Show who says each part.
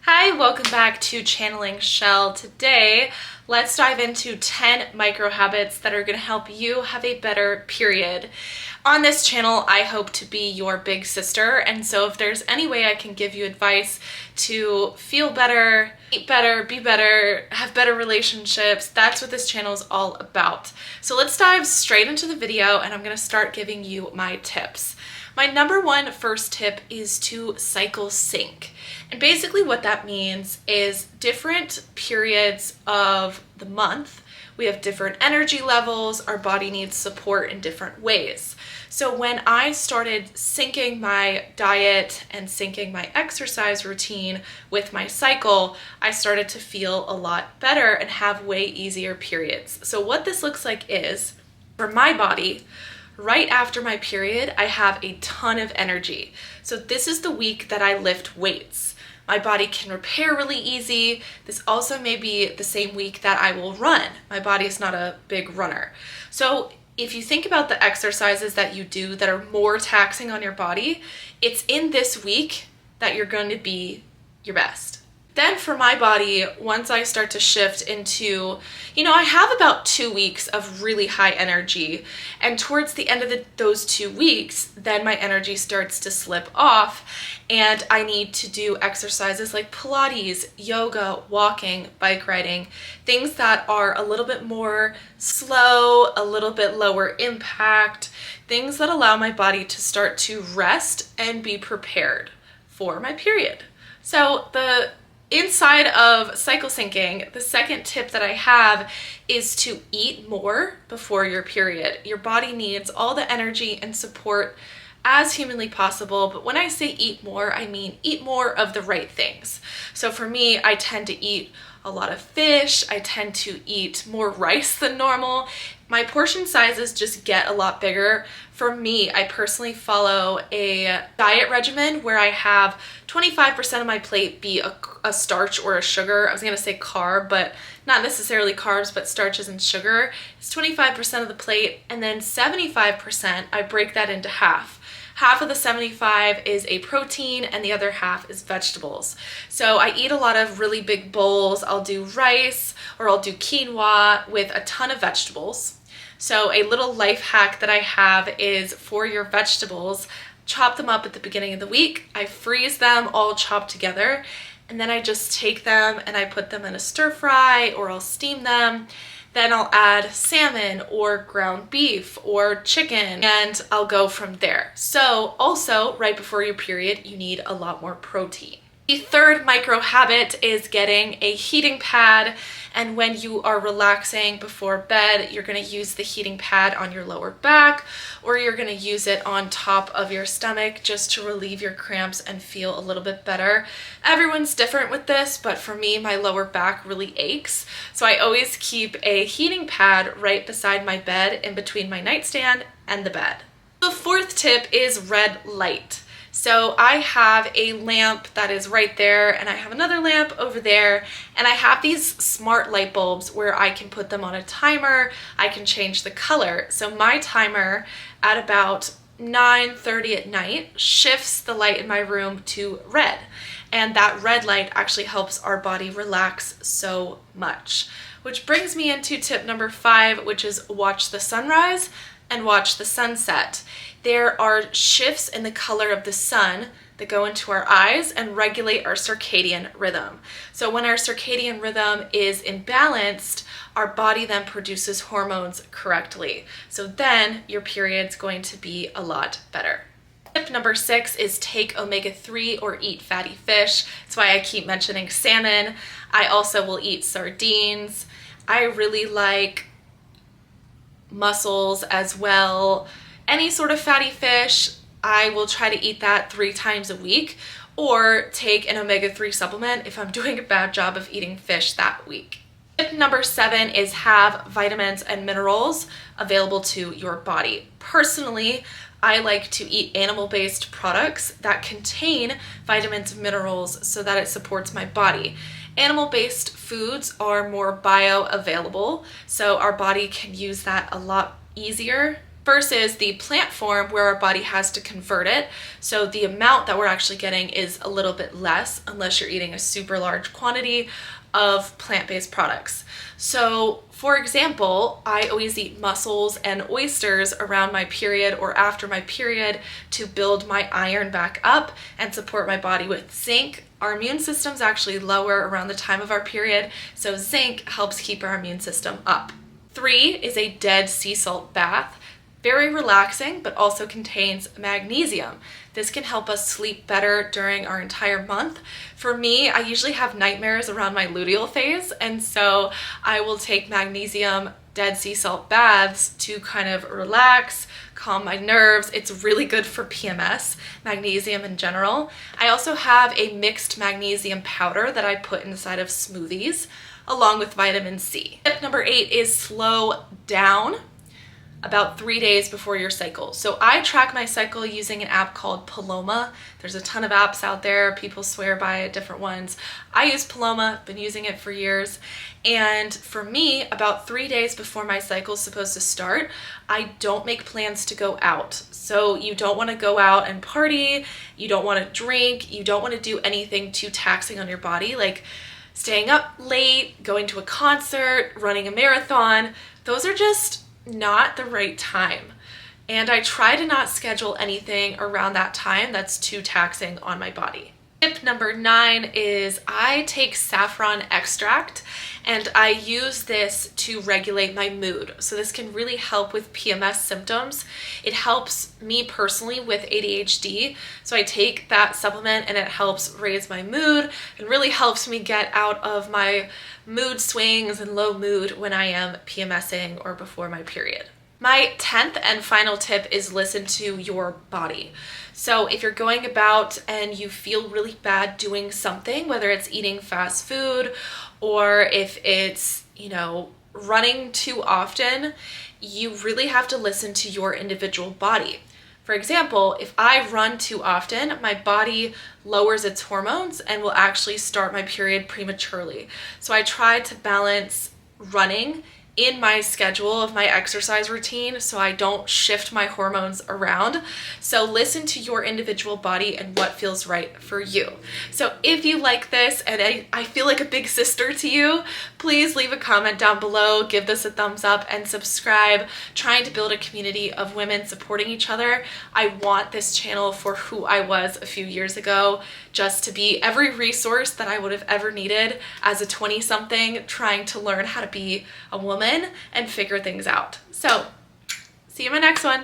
Speaker 1: Hi, welcome back to Channeling Shell. Today, let's dive into 10 micro habits that are going to help you have a better period. On this channel, I hope to be your big sister, and so if there's any way I can give you advice to feel better, eat better, be better, have better relationships, that's what this channel is all about. So let's dive straight into the video, and I'm going to start giving you my tips. My number one first tip is to cycle sync. And basically what that means is different periods of the month, we have different energy levels, our body needs support in different ways. So when I started syncing my diet and syncing my exercise routine with my cycle, I started to feel a lot better and have way easier periods. So what this looks like is, for my body, right after my period, I have a ton of energy. So this is the week that I lift weights. My body can repair really easy. This also may be the same week that I will run. My body is not a big runner. So if you think about the exercises that you do that are more taxing on your body, it's in this week that you're going to be your best. Then for my body, once I start to shift into, I have about 2 weeks of really high energy. And towards the end of those 2 weeks, then my energy starts to slip off. And I need to do exercises like Pilates, yoga, walking, bike riding, things that are a little bit more slow, a little bit lower impact, things that allow my body to start to rest and be prepared for my period. So inside of cycle syncing, the second tip that I have is to eat more before your period. Your body needs all the energy and support as humanly possible, but when I say eat more, I mean eat more of the right things. So for me, I tend to eat a lot of fish, I tend to eat more rice than normal. My portion sizes just get a lot bigger. For me, I personally follow a diet regimen where I have 25% of my plate be a starch or a sugar. I was gonna say carb, but not necessarily carbs, but starches and sugar. It's 25% of the plate, and then 75%, I break that into half. Half of the 75 is a protein and the other half is vegetables. So I eat a lot of really big bowls. I'll do rice or I'll do quinoa with a ton of vegetables. So a little life hack that I have is for your vegetables, chop them up at the beginning of the week. I freeze them all chopped together, and then I just take them and I put them in a stir fry or I'll steam them. Then I'll add salmon or ground beef or chicken, and I'll go from there. So also, right before your period, you need a lot more protein. The third micro habit is getting a heating pad, and when you are relaxing before bed, you're going to use the heating pad on your lower back, or you're going to use it on top of your stomach just to relieve your cramps and feel a little bit better. Everyone's different with this, but for me, my lower back really aches, so I always keep a heating pad right beside my bed in between my nightstand and the bed. The fourth tip is red light. So I have a lamp that is right there, and I have another lamp over there, and I have these smart light bulbs where I can put them on a timer. I can change the color. So my timer at about 9:30 at night shifts the light in my room to red, and that red light actually helps our body relax so much. Which brings me into tip number 5, which is watch the sunrise and watch the sunset. There are shifts in the color of the sun that go into our eyes and regulate our circadian rhythm. So when our circadian rhythm is imbalanced, our body then produces hormones correctly. So then your period's going to be a lot better. Tip number 6 is take omega-3 or eat fatty fish. That's why I keep mentioning salmon. I also will eat sardines. I really like mussels as well. Any sort of fatty fish, I will try to eat that 3 times a week, or take an omega-3 supplement if I'm doing a bad job of eating fish that week. Tip number 7 is have vitamins and minerals available to your body. Personally, I like to eat animal-based products that contain vitamins and minerals so that it supports my body. Animal-based foods are more bioavailable, so our body can use that a lot easier versus the plant form where our body has to convert it. So the amount that we're actually getting is a little bit less unless you're eating a super large quantity of plant-based products. So for example, I always eat mussels and oysters around my period or after my period to build my iron back up and support my body with zinc. Our immune system's actually lower around the time of our period, so zinc helps keep our immune system up. 3 is a dead sea salt bath. Very relaxing, but also contains magnesium. This can help us sleep better during our entire month. For me, I usually have nightmares around my luteal phase, and so I will take magnesium dead sea salt baths to kind of relax, calm my nerves. It's really good for PMS, magnesium in general. I also have a mixed magnesium powder that I put inside of smoothies, along with vitamin C. Tip number 8 is slow down about 3 days before your cycle. So I track my cycle using an app called Paloma. There's a ton of apps out there. People swear by different ones. I use Paloma, been using it for years. And for me, about 3 days before my cycle is supposed to start, I don't make plans to go out. So you don't want to go out and party, you don't want to drink, you don't want to do anything too taxing on your body, like staying up late, going to a concert, running a marathon. Those are just not the right time. And I try to not schedule anything around that time that's too taxing on my body. Tip number 9 is I take saffron extract and I use this to regulate my mood. So this can really help with PMS symptoms. It helps me personally with ADHD. So I take that supplement and it helps raise my mood and really helps me get out of my mood swings and low mood when I am PMSing or before my period. My 10th and final tip is listen to your body. So if you're going about and you feel really bad doing something, whether it's eating fast food or if it's, running too often, you really have to listen to your individual body. For example, if I run too often, my body lowers its hormones and will actually start my period prematurely. So I try to balance running in my schedule of my exercise routine so I don't shift my hormones around. So listen to your individual body and what feels right for you. So if you like this and I feel like a big sister to you, please leave a comment down below, give this a thumbs up, and subscribe. Trying to build a community of women supporting each other. I want this channel for who I was a few years ago, just to be every resource that I would have ever needed as a 20-something trying to learn how to be a woman and figure things out. So, see you in my next one.